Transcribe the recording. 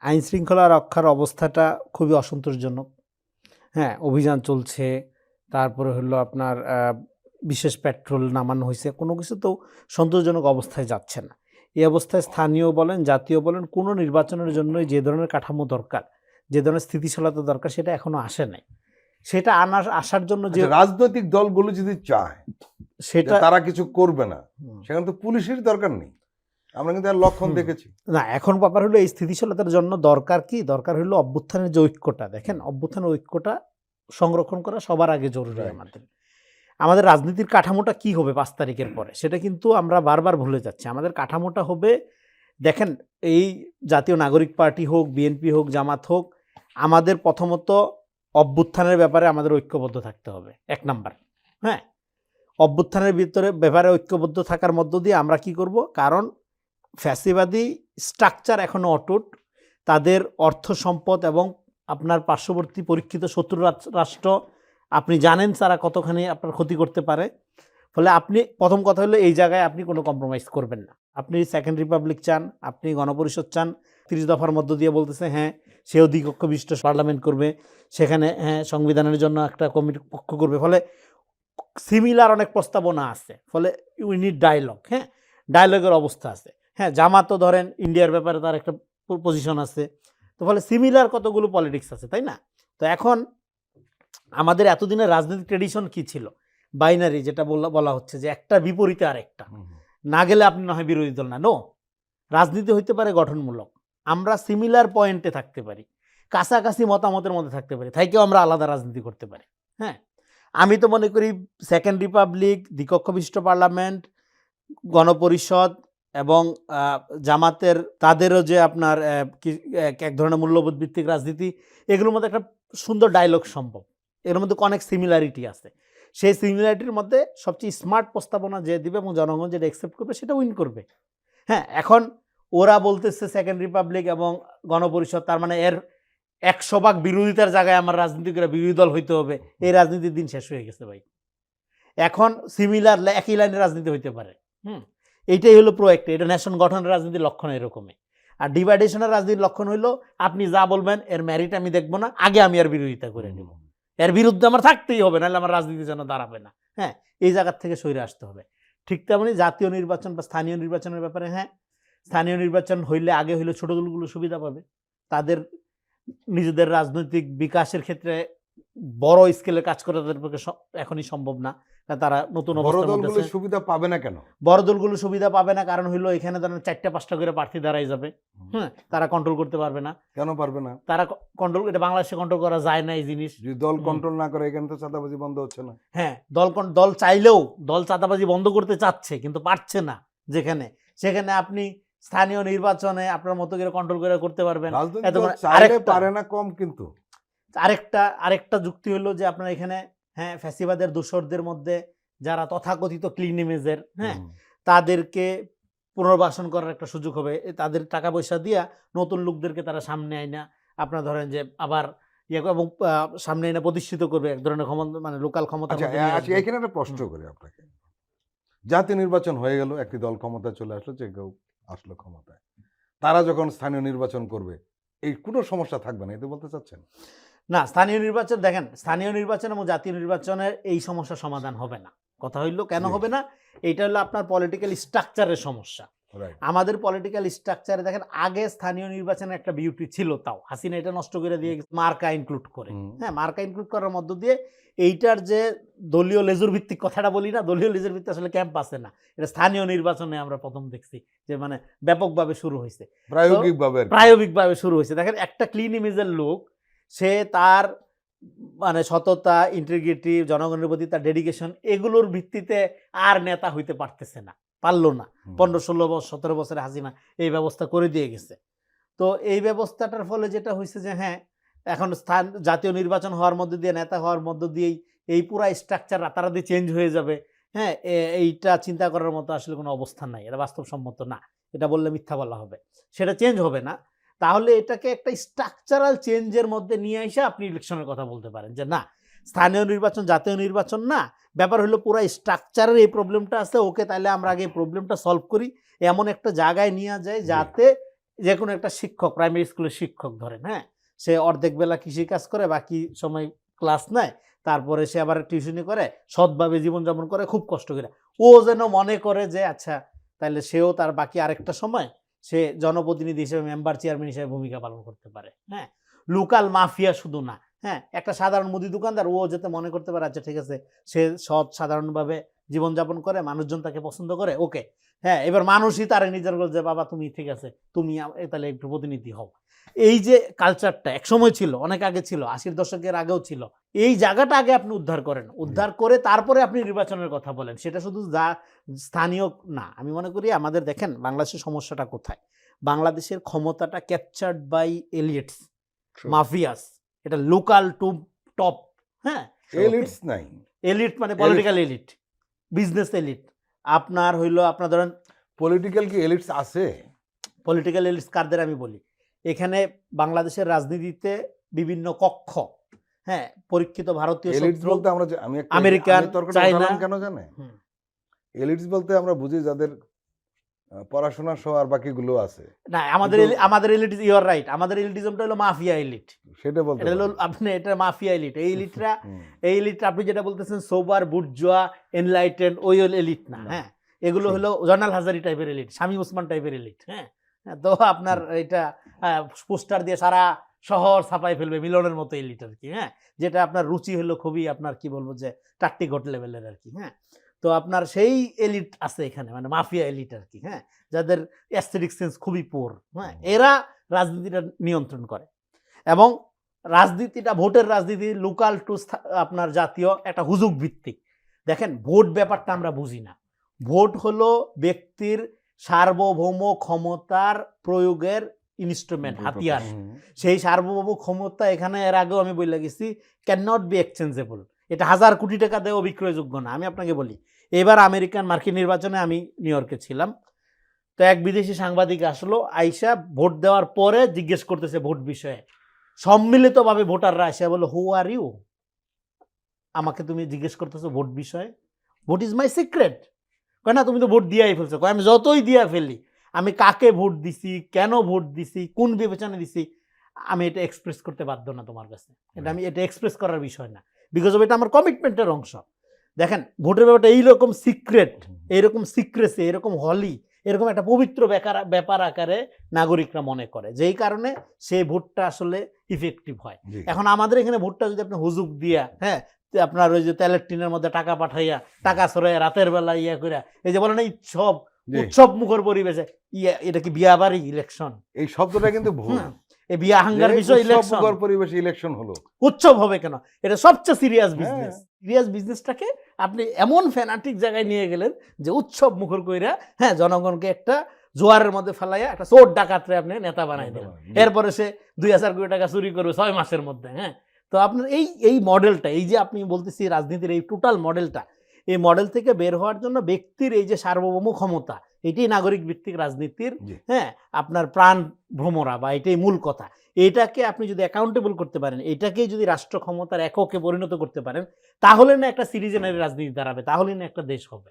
আইন শৃঙ্খলা রক্ষার অবস্থাটা খুবই অসন্তোষজনক। হ্যাঁ, অভিযান চলছে, তারপরে হলো আপনার বিশেষ পেট্রোল নামানো হয়েছে, কোনো কিছু তো সন্তোষজনক অবস্থায় যাচ্ছে না। এই অবস্থায় স্থানীয় বলেন, জাতীয় বলেন, কোনো নির্বাচনের জন্যই যে ধরনের কাঠামো দরকার, যে ধরনের স্থিতিশীলতা দরকার, সেটা এখনো আসে নাই। সেটা আসার জন্য যে রাজনৈতিক দলগুলো যদি চায় সেটা তারা কিছু করবে না, সেখানে তো পুলিশের দরকার নেই। আমরা কিন্তু এর লক্ষণ দেখেছি। না, এখন ব্যাপার হলো এই স্থিতিশীলতার জন্য দরকার কি? দরকার হলো অভ্যুত্থানের যে ঐক্যটা, দেখেন অভ্যুত্থানের ঐক্যটা সংরক্ষণ করা সবার আগে জরুরি। আমাদের রাজনীতির কাঠামোটা কি হবে 5 তারিখের পরে, সেটা কিন্তু আমরা বারবার ভুলে যাচ্ছি। আমাদের কাঠামোটা হবে, দেখেন, এই জাতীয় নাগরিক পার্টি হোক, বিএনপি হোক, জামাত হোক, আমাদের প্রথমত অভ্যুত্থানের ব্যাপারে আমাদের ঐক্যবদ্ধ থাকতে হবে, 1 নাম্বার। হ্যাঁ, অভ্যুত্থানের ব্যাপারে ঐক্যবদ্ধ থাকার মধ্য দিয়ে আমরা কি করব? কারণ ফ্যাসিবাদী স্ট্রাকচার এখনো অটুট, তাদের অর্থ সম্পদ এবং আপনার পার্শ্ববর্তী পরীক্ষিত শত্রু রাষ্ট্র আপনি জানেন তারা কতখানি আপনার ক্ষতি করতে পারে। ফলে আপনি প্রথম কথা হলো এই জায়গায় আপনি কোনো কম্প্রোমাইজ করবেন না। আপনি সেকেন্ড রিপাবলিক চান, আপনি গণপরিষদ চান, 30 দফার মধ্য দিয়ে বলতেছে হ্যাঁ সেও দ্বিকক্ষ বিশিষ্ট পার্লামেন্ট করবে, সেখানে হ্যাঁ সংবিধানের জন্য একটা কমিটি পক্ষ করবে। ফলে সিমিলার অনেক প্রস্তাবনা আছে, ফলে উই নিড ডায়লগ। হ্যাঁ, ডায়লগের অবস্থা আছে। হ্যাঁ, জামাতও ধরেন ইন্ডিয়ার ব্যাপারে তার একটা পজিশন আছে, তো ফলে সিমিলার কতগুলো পলিটিক্স আছে, তাই না? তো এখন আমাদের এতদিনের রাজনৈতিক ট্রেডিশন কি ছিল? বাইনারি, যেটা বলা হচ্ছে যে একটা বিপরীতে আরেকটা, না গেলে আপনি না হয় বিরোধী দল না। নো, রাজনীতি হইতে পারে গঠনমূলক, আমরা সিমিলার পয়েন্টে থাকতে পারি, কাছাকাছি মতামতের মধ্যে থাকতে পারি, তাইকেও আমরা আলাদা রাজনীতি করতে পারি। হ্যাঁ, আমি তো মনে করি সেকেন্ড রিপাবলিক, দ্বিকক্ষ বিশিষ্ট পার্লামেন্ট, গণপরিষদ এবং জামাতের তাদেরও যে আপনার এক ধরনের মূল্যবোধ ভিত্তিক রাজনীতি, এগুলোর মধ্যে একটা সুন্দর ডায়লগ সম্ভব। এর মধ্যে অনেক সিমিলারিটি আছে। সেই সিমিলারিটির মধ্যে সবচেয়ে স্মার্ট প্রস্তাবনা যে দিবে এবং জনগণ যেটা অ্যাকসেপ্ট করবে সেটা উইন করবে। হ্যাঁ, এখন ওরা বলতেছে সেকেন্ড রিপাবলিক এবং গণপরিষদ, তার মানে এর 100 ভাগ বিরোধিতার জায়গায় আমার রাজনীতি করে বিরোধী দল হইতে হবে। এই রাজনীতির দিন শেষ হয়ে গেছে ভাই। এখন সিমিলার একই লাইনের রাজনীতি হইতে পারে। এইটাই হলো প্রোয়েক্ট, এটা ন্যাশন গঠনের রাজনীতির লক্ষণ এরকমই। আর ডিভাইডেশনের রাজনীতির লক্ষণ হইলো আপনি যা বলবেন এর ম্যারিট আমি দেখবো না, আগে আমি আর বিরোধিতা করে নেব, এর বিরুদ্ধে আমার থাকতেই হবে, নাহলে আমার রাজনীতি যেন দাঁড়াবে না। হ্যাঁ, এই জায়গার থেকে সরে আসতে হবে। ঠিক তেমনি জাতীয় নির্বাচন বা স্থানীয় নির্বাচনের ব্যাপারে, হ্যাঁ, স্থানীয় নির্বাচন হইলে আগে হইলে ছোট দলগুলো সুবিধা পাবে, তাদের নিজেদের রাজনৈতিক বিকাশের ক্ষেত্রে বড় স্কেলে কাজ করা তাদের পক্ষে এখনই সম্ভব না। তারা নতুন সুবিধা পাবে না কেন? বড় দলগুলো সুবিধা পাবে না কারণ হইলো এখানে ধরেন 4টা-5টা করে প্রার্থী দাঁড়াই যাবে। হ্যাঁ, তারা কন্ট্রোল করতে পারবে না। কেন পারবে না? তারা কন্ট্রোল, এটা বাংলাদেশে কন্ট্রোল করা যায় না এই জিনিস। যদি দল কন্ট্রোল না করে, এখানে তো চাঁদাবাজি বন্ধ হচ্ছে না। হ্যাঁ, দল চাইলেও দল চাঁদাবাজি বন্ধ করতে চাচ্ছে কিন্তু পারছে না, যেখানে সেখানে আপনি স্থানীয় নির্বাচনে আপনার মতো করে কন্ট্রোল করে করতে পারবেন। পারে না কম, কিন্তু আরেকটা যুক্তি হলো যে আপনার এখানে হ্যাঁ ফ্যাসিবাদের দোসরদের মধ্যে যারা তথাকথিত ক্লিন ইমেজের, হ্যাঁ, তাদেরকে পুনর্বাসন করার একটা সুযোগ হবে। তাদের টাকা পয়সা দিয়া নতুন লোকদেরকে তারা সামনে আয় না, আপনার ধরেন যে আবার এবং সামনে এনে প্রতিষ্ঠিত করবে এক ধরনের ক্ষমতা, মানে লোকাল ক্ষমতা। এখানে একটা প্রশ্ন করি আপনাকে, জাতীয় নির্বাচন হয়ে গেল, একটি দল ক্ষমতায় চলে আসলো, যে কেউ আসলো ক্ষমতায়, তারা যখন স্থানীয় নির্বাচন করবে এই কোনো সমস্যা থাকবে না, এতে বলতে চাচ্ছেন? না, স্থানীয় নির্বাচন, দেখেন স্থানীয় নির্বাচন এবং জাতীয় নির্বাচনের এই সমস্যার সমাধান হবে না। কথা হইলো কেন হবে না? এইটা হলো আপনার পলিটিক্যাল স্ট্রাকচারের সমস্যা। আমাদের পলিটিক্যাল স্ট্রাকচারে দেখেন আগে স্থানীয় নির্বাচনের একটা বিউটি ছিল, তাও হাসিনা এটা নষ্ট করে দিয়ে মার্কা ইনক্লুড করে। হ্যাঁ, মার্কা ইনক্লুড করার মধ্য দিয়ে এইটার যে দলীয় লেজুর ভিত্তিক কথাটা বলি না, দলীয় লেজুর ভিত্তিক আসলে ক্যাম্প আছে না, এটা স্থানীয় নির্বাচনে আমরা প্রথম দেখছি যে মানে ব্যাপকভাবে শুরু হয়েছে, প্রায়োগিকভাবে শুরু হয়েছে। দেখেন একটা ক্লিন ইমেজের লোক, সে তার মানে সততা, ইন্টিগ্রিটি, জনগণের প্রতি তার ডেডিকেশন, এগুলোর ভিত্তিতে আর নেতা হইতে পারতেছে না, পারলো না। 15-16 বছর 17 বছরে হাসিনা এই ব্যবস্থা করে দিয়ে গেছে। তো এই ব্যবস্থাটার ফলে যেটা হয়েছে যে হ্যাঁ, এখন জাতীয় নির্বাচন হওয়ার মধ্যে দিয়ে, নেতা হওয়ার মধ্য দিয়েই এই পুরা স্ট্রাকচার রাতারাতি চেঞ্জ হয়ে যাবে। হ্যাঁ, এইটা চিন্তা করার মতো আসলে কোনো অবস্থান নাই, এটা বাস্তবসম্মত না, এটা বললে মিথ্যা বলা হবে, সেটা চেঞ্জ হবে না। তাহলে এটাকে একটা স্ট্রাকচারাল চেঞ্জের মধ্যে নিয়ে এসে আপনি ইলেকশনের কথা বলতে পারেন যে না, স্থানীয় নির্বাচন জাতীয় নির্বাচন না, ব্যাপার হলো পুরো স্ট্রাকচারের এই প্রবলেমটা আছে, ওকে তাহলে আমরা আগে এই প্রবলেমটা সলভ করি, এমন একটা জায়গায় নিয়ে যায় যাতে যে কোনো একটা শিক্ষক, প্রাইমারি স্কুলের শিক্ষক ধরেন, হ্যাঁ, সে অর্ধেক বেলা কৃষিকাজ করে, বাকি সময় ক্লাস নেয়, তারপরে সে আবার টিউশনি করে, সৎভাবে জীবনযাপন করে, খুব কষ্ট করে। ও যেন মনে করে যে আচ্ছা তাহলে সেও তার বাকি আরেকটা সময় সে জনপ্রতিনিধি হিসেবে, মেম্বার চেয়ারম্যান হিসেবে ভূমিকা পালন করতে পারে। হ্যাঁ, লোকাল মাফিয়া শুধু না, হ্যাঁ, একটা সাধারণ মুদি দোকানদার ও যাতে মনে করতে পারে আচ্ছা ঠিক আছে সে সৎ সাধারণভাবে জীবনযাপন করে, মানুষজন তাকে পছন্দ করে, ওকে, হ্যাঁ, এবার মানুষই তার নিজের যে বাবা তুমি ঠিক আছে, তুমি তাহলে একটু প্রতিনিধি হও। এই যে কালচারটা একসময় ছিল, অনেক আগে ছিল, 80-র দশকের আগেও ছিল, এই জায়গাটা আগে আপনি উদ্ধার করেন, উদ্ধার করে তারপরে আপনি নির্বাচনের কথা বলেন। সেটা শুধু যা স্থানীয় না, আমি মনে করি আমাদের দেখেন বাংলাদেশের সমস্যাটা কোথায়, বাংলাদেশের ক্ষমতাটা ক্যাপচার্ড বাই এলিয়েটস, মাফিয়াস, এটা লোকাল টু টপ, হ্যাঁ, এলিটস নাই, এলিট মানে পলিটিক্যাল এলিট, বিজনেস এলিট। আপনার হইলো আপনার ধরেন পলিটিক্যাল কি এলিটস আছে? পলিটিক্যাল এলিটস কারদের আমি বলি, এখানে বাংলাদেশের রাজনীতিতে বিভিন্ন কক্ষ, হ্যাঁ, পরীক্ষিত ভারতীয় এলিটস শত্রু, বলতে আমরা আমি একটা আমেরিকান, তর্কটা চায়না, উঠালাম কেন জানে? এলিটস বলতে আমরা বুঝি যাদের পড়াশোনা সহ আর বাকিগুলো আছে। না, আমাদের কিন্তু- আমাদের এলিট, ইউ আর রাইট, আমাদের এলিটিজমটা হলো মাফিয়া এলিট। সেটা বলতে এটা হলো পারি। আপনি, এটা মাফিয়া এলিট। এই এলিটরা, হুম। এই এলিট আপনি যেটা বলতেছেন সোবার, বুর্জোয়া, এনলাইটেন, ওই এলিট না, না। হ্যাঁ, এগুলো হলো জয়নাল হাজারি টাইপের এলিট, শামী ওসমান টাইপের এলিট। হ্যাঁ, তো আপনার এটা পোস্টার দিয়ে সারা শহর ছাপাই ফেলবে মিলনের মতো এলিট আর কি। হ্যাঁ, যেটা আপনার রুচি হলো খুবই আপনার কি বলবো যে টাট্টি ঘট লেভেলের আর কি। হ্যাঁ, তো আপনার সেই এলিট আছে এখানে, মানে মাফিয়া এলিট আর কি। হ্যাঁ, যাদের অ্যাস্থেটিক সেন্স খুবই পোর। হ্যাঁ, এরা রাজনীতিটা নিয়ন্ত্রণ করে, এবং রাজনীতিটা, ভোটের রাজনীতি লোকাল টু আপনার জাতীয়, একটা হুজুগ ভিত্তিক। দেখেন ভোট ব্যাপারটা আমরা বুঝি না। ভোট হলো ব্যক্তির সার্বভৌম ক্ষমতার প্রয়োগের ইনস্ট্রুমেন্ট, হাতিয়ার। হুম। সেই সার্বভৌম ক্ষমতা এখানে এর আগেও আমি বলে গেছি ক্যান নট বি এক্সচেঞ্জেবল। এটা 1000 কোটি টাকা দিয়েও বিক্রয়যোগ্য না। আমি আপনাকে বলি, এবার মার্কিন নির্বাচনে আমি নিউ ইয়র্কে ছিলাম, তো এক বিদেশি সাংবাদিক আসলো, আইসা ভোট দেওয়ার পরে জিজ্ঞেস করতেছে ভোট বিষয়ে, সম্মিলিতভাবে ভোটাররা আসে বলে হু আর ইউ, আমাকে তুমি জিজ্ঞেস করতেছো ভোট বিষয়ে, ভোট ইজ মাই সিক্রেট। কয় না তুমি তো ভোট দিয়াই ফেলছো। কয় আমি যতই দিয়া ফেলি, আমি কাকে ভোট দিছি, কেন ভোট দিছি, কোন বিবেচনা দিছি, আমি এটা এক্সপ্রেস করতে বাধ্য না তোমার কাছে। এটা এক্সপ্রেস করার বিষয় না, বিকজ অফ এটা আমার কমিটমেন্টের অংশ। দেখেন ভোটের ব্যাপারটা এইরকম সিক্রেট, এইরকম সিক্রেসি, এরকম হলি, এরকম একটা পবিত্র ব্যাপার আকারে নাগরিকরা মনে করে, যেই কারণে সেই ভোটটা আসলে ইফেক্টিভ হয়। জি। এখন আমাদের এখানে ভোটটা যদি আপনি হুজুক দিয়া, হ্যাঁ, আপনার ওই যে তেলের টিনের মধ্যে টাকা পাঠাইয়া, টাকা ছড়াইয়া, রাতের বেলা ইয়া করে, এই যে বলে না জি। উৎসব মুখর পরিবেশে, এটা কি বিয়া বাড়ি ইলেকশন? এই শব্দটা কিন্তু ভুল। এই বিয়া হাঙ্গার বিষয় ইলেকশন, উৎসবমুখর পরিবেশে ইলেকশন হলো। উৎসব হবে কেন? এটা সবচেয়ে সিরিয়াস হ্যাঁ। বিজনেস। সিরিয়াস বিজনেসটাকে আপনি এমন ফ্যানাটিক জায়গায় নিয়ে গেলেন যে উৎসব মুখর কইরা, হ্যাঁ, জনগণকে একটা জোয়ারের মধ্যে ফেলাইয়া একটা চোর ডাকাতরে আপনি নেতা বানাই দিলেন। এরপরে সে 2000 কোটি টাকা চুরি করবে 6 মাসের মধ্যে। হ্যাঁ, তো আপনার এই মডেলটা, এই যে আপনি বলতেছি রাজনীতির এই টোটাল মডেলটা, এই মডেল থেকে বের হওয়ার জন্য ব্যক্তির এই যে সার্বভৌম ক্ষমতা, এটাই নাগরিক ভিত্তিক রাজনীতির, জি। হ্যাঁ, আপনার প্রাণ ভ্রমরা, বা এটাই মূল কথা। এটাকে আপনি যদি অ্যাকাউন্টেবল করতে পারেন, এটাকেই যদি রাষ্ট্র ক্ষমতার এককে পরিণত করতে পারেন, তাহলে না একটা সিটিজেনারি রাজনীতি দাঁড়াবে, তাহলে না একটা দেশ হবে।